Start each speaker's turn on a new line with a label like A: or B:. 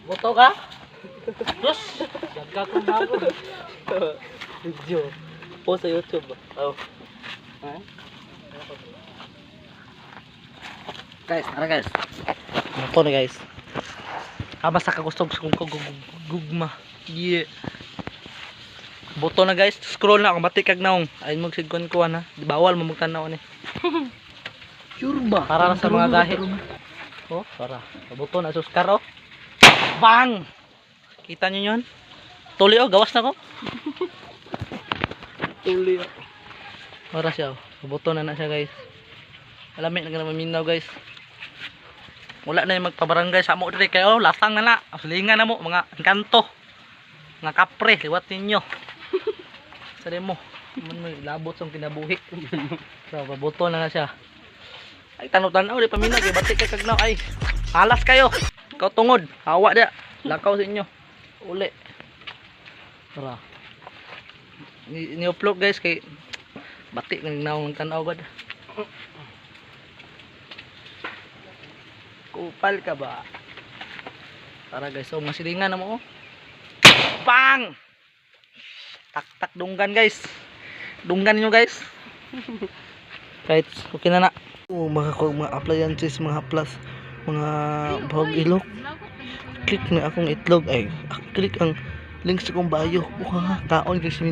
A: Boto ka? Terus, jaga kong bago. Video. Post sa YouTube. Oh.
B: Guys, tara guys.
A: Ito na guys. Basta kagustog kong gugma. Yeah. Boto na guys. Scroll na akong batik kag naong. Ayun mo sigkon ko na. Di bawal mo magtanaw ni.
B: Sure ba?
A: Para sa mga gahi. Oh, para. Boto na suskar oh. Bang! Kita niyo yun? Tuli oh, gawas na ko.
B: Tuli.
A: Para siya oh. Boto na siya guys. Alamit na maminaw guys. Wala na yung magpabarangay sa mo diri kayo, lasang na na. Aslingan na mo mga engkanto. Mga kapre, liwat ninyo. Sari mo. May labot sa kinabuhi. So, paboto na siya. Ay tanaw-tanaw di paminaw kay batik kay kagnaw ay. Alas kayo. Ikaw tungod, hawa dia. Lakaw sa inyo. Uli. Tara. Ni-upload guys kay batik ng naong tanaw gud. Kupal ka ba? Tara guys, so masilingan na mo oh. Bang! Tak-tak dunggan guys. Dunggan niyo guys. Kahit okay na na. Oh, mga appliances, mga plus, mga bahog ilok. Click na akong itlog ay. Click ang link sa kong bio. Kaon guys.